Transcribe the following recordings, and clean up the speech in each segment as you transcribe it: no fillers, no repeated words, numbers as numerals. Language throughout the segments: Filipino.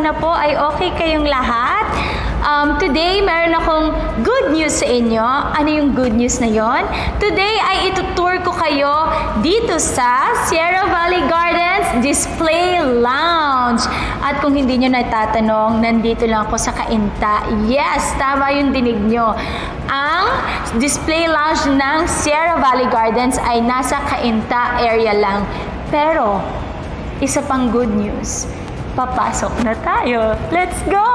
sana po ay okay kayong lahat. Today, meron akong good news sa inyo. Ano yung good news na yon? Today ay itutour ko kayo dito sa Sierra Valley Gardens Display Lounge. At kung hindi nyo natatanong, nandito lang ako sa Cainta. Yes, tama yung dinig nyo. Ang display lounge ng Sierra Valley Gardens ay nasa Cainta area lang. Pero, isa pang good news. Papasok na tayo. Let's go!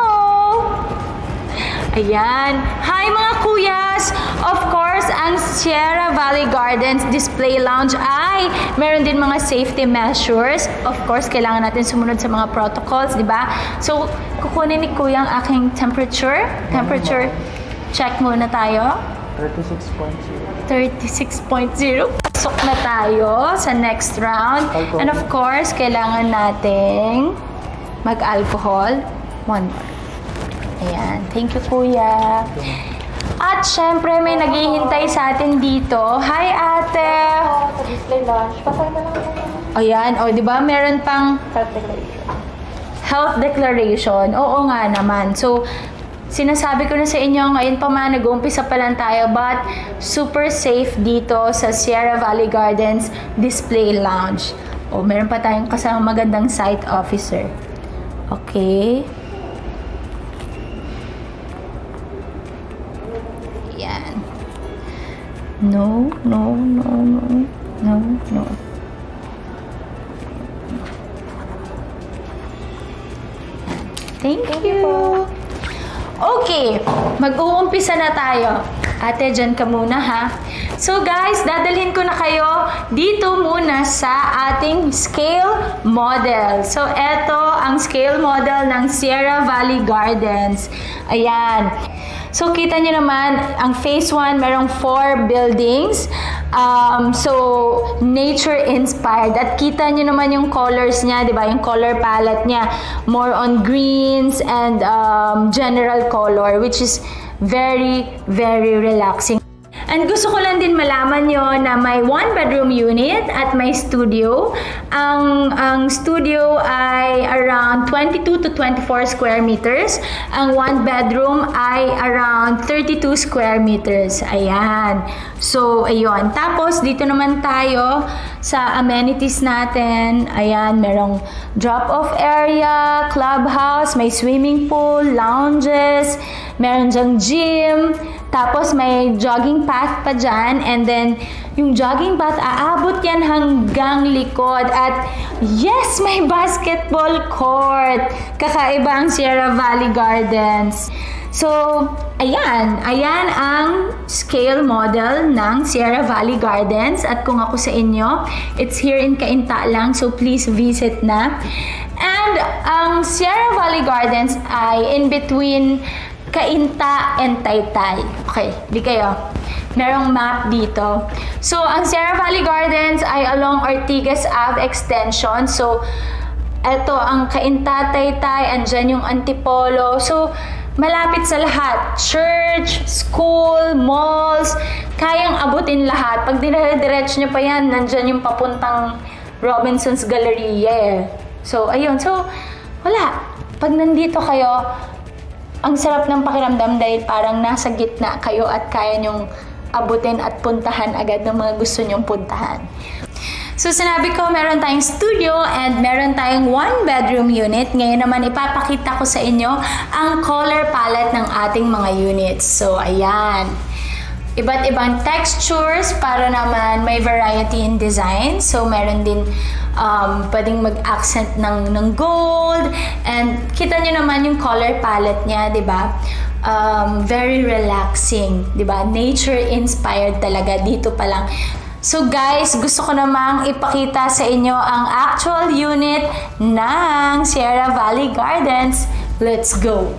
Ayan. Hi mga kuyas! Of course, ang Sierra Valley Gardens Display Lounge ay meron din mga safety measures. Of course, kailangan natin sumunod sa mga protocols, di ba? So, kukunin ni Kuya ang aking temperature. Temperature check muna tayo. 36.0. 36.0. Pasok na tayo sa next round. And of course, kailangan nating mag-alcohol. 1 more. Ayan. Thank you, Kuya. At syempre, may naghihintay sa atin dito. Hi, ate! Sa display lounge. Pasok na lang yan. Ayan. O, di ba? Meron pang Health declaration. health declaration. Oo nga naman. So, sinasabi ko na sa inyo, ngayon pa man, nag-uumpisa pa lang tayo, but super safe dito sa Sierra Valley Gardens Display Lounge. O, meron pa tayong kasama magandang site officer. Okay. Yan. No, no, no, no, no, no. Thank you. Okay, mag-uumpisa na tayo. Ate, dyan ka muna ha. So guys, dadalhin ko na kayo dito muna sa ating scale model. So eto ang scale model ng Sierra Valley Gardens. Ayan. So kita nyo naman, ang phase 1, merong 4 buildings. So, nature-inspired. At kita nyo naman yung colors niya, di ba? Yung color palette niya. More on greens and general color, which is very, very relaxing. And gusto ko lang din malaman nyo na may 1-bedroom unit at may studio. Ang studio ay around 22 to 24 square meters. Ang 1-bedroom ay around 32 square meters. Ayan. So, ayun. Tapos, dito naman tayo sa amenities natin. Ayan, merong drop-off area, clubhouse, may swimming pool, lounges, meron dyang gym, tapos may jogging path pa dyan, and then yung jogging path, aabot yan hanggang likod. At yes, may basketball court. Kakaiba ang Sierra Valley Gardens. So, ayan. Ayan ang scale model ng Sierra Valley Gardens. At kung ako sa inyo, it's here in Cainta lang. So, please visit na. And ang Sierra Valley Gardens ay in between Cainta and Taytay. Okay, di kayo. Merong map dito. So, ang Sierra Valley Gardens ay along Ortigas Ave Extension. So, eto ang Cainta, Taytay, andyan yung Antipolo. So, malapit sa lahat. Church, school, malls, kayang abutin lahat. Pag dinadiretso nyo pa yan, nandyan yung papuntang Robinson's Galleria. So, ayun. So, wala. Pag nandito kayo, ang sarap ng pakiramdam dahil parang nasa gitna kayo at kaya nyong abutin at puntahan agad ng mga gusto nyong puntahan. So, sinabi ko, meron tayong studio and meron tayong 1-bedroom unit. Ngayon naman, ipapakita ko sa inyo ang color palette ng ating mga units. So, ayan. Iba't ibang textures para naman may variety in design. So, meron din pwedeng mag-accent ng gold. And kita nyo naman yung color palette niya, di ba? Very relaxing, di ba? Nature-inspired talaga dito pa lang. So guys, gusto ko namang ipakita sa inyo ang actual unit ng Sierra Valley Gardens. Let's go!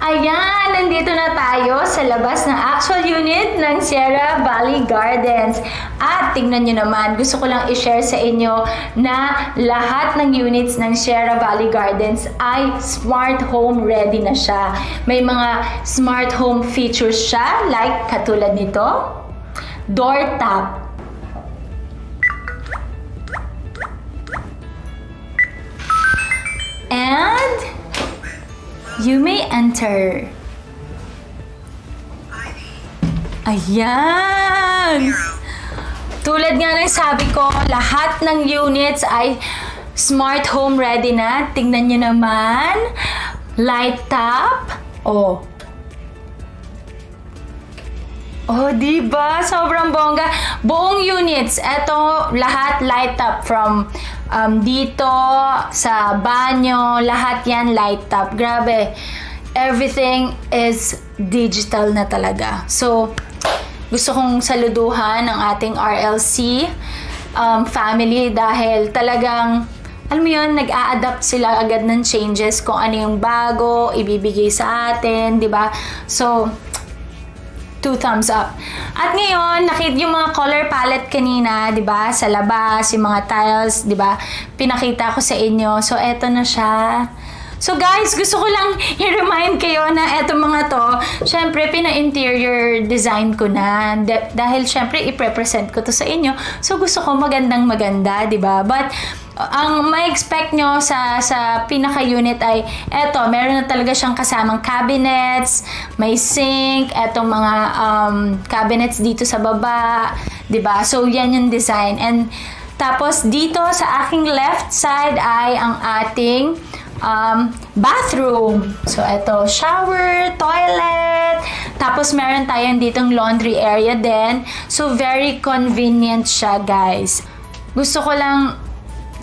Ayan, nandito na tayo sa labas ng actual unit ng Sierra Valley Gardens. At tingnan nyo naman, gusto ko lang i-share sa inyo na lahat ng units ng Sierra Valley Gardens ay smart home ready na siya. May mga smart home features siya, like katulad nito, door tap. And you may enter. Ayan! Tulad nga ng sabi ko, lahat ng units ay smart home ready na. Tingnan nyo naman. Light top. Oh. Oh, diba? Sobrang bongga. Buong units, eto lahat light up from dito sa banyo, lahat yan light up. Grabe. Everything is digital na talaga. So, gusto kong saluduhan ang ating RLC family dahil talagang, alam mo yun, nag-a-adapt sila agad ng changes kung ano yung bago, ibibigay sa atin, di ba? So, 2 thumbs up. At ngayon, nakita yung mga color palette kanina, 'di ba? Sa labas, yung mga tiles, 'di ba? Pinakita ko sa inyo. So eto na siya. So guys, gusto ko lang i-remind kayo na eto mga to, syempre pina-interior design ko na dahil syempre i-present ko to sa inyo. So gusto ko magandang maganda, 'di ba? But ang ma-expect nyo sa pinaka-unit ay eto, meron na talaga siyang kasamang cabinets, may sink, etong mga cabinets dito sa baba, 'di ba? So yan yung design. And tapos dito sa aking left side ay ang ating bathroom. So eto, shower, toilet, tapos meron tayong ditong laundry area din. So very convenient siya, guys. Gusto ko lang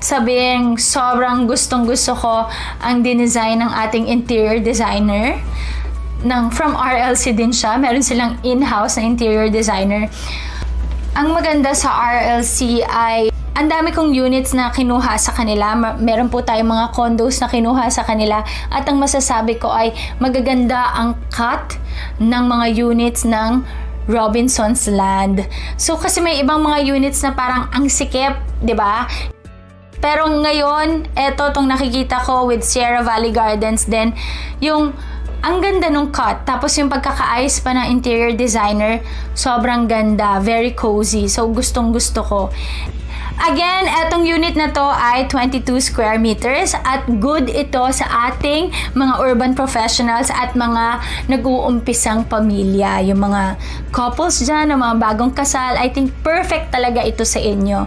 sabing sobrang gustong-gusto ko ang dinesign ng ating interior designer. From RLC din siya. Meron silang in-house na interior designer. Ang maganda sa RLC ay ang dami kong units na kinuha sa kanila. Meron po tayong mga condos na kinuha sa kanila. At ang masasabi ko ay magaganda ang cut ng mga units ng Robinson's Land. So kasi may ibang mga units na parang ang sikip, 'di ba? Pero ngayon, tong nakikita ko with Sierra Valley Gardens din, yung ang ganda nung cut. Tapos yung pagkakaayos pa ng interior designer, sobrang ganda, very cozy. So gustong gusto ko. Again, etong unit na to ay 22 square meters at good ito sa ating mga urban professionals at mga nag-uumpisang pamilya. Yung mga couples dyan, mga bagong kasal, I think perfect talaga ito sa inyo.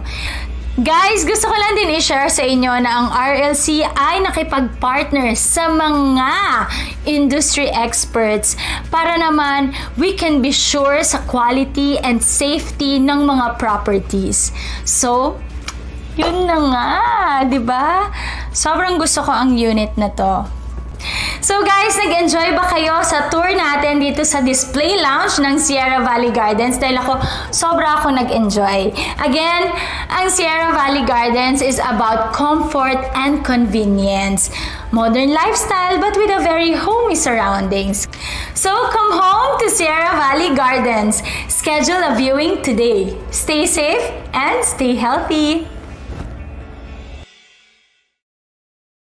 Guys, gusto ko lang din i-share sa inyo na ang RLC ay nakipag-partner sa mga industry experts para naman we can be sure sa quality and safety ng mga properties. So, yun na nga, 'di ba? Sobrang gusto ko ang unit na to. So guys, nag-enjoy ba kayo sa tour natin dito sa display lounge ng Sierra Valley Gardens? Dahil sobra ako nag-enjoy. Again, ang Sierra Valley Gardens is about comfort and convenience. Modern lifestyle but with a very homey surroundings. So come home to Sierra Valley Gardens. Schedule a viewing today. Stay safe and stay healthy.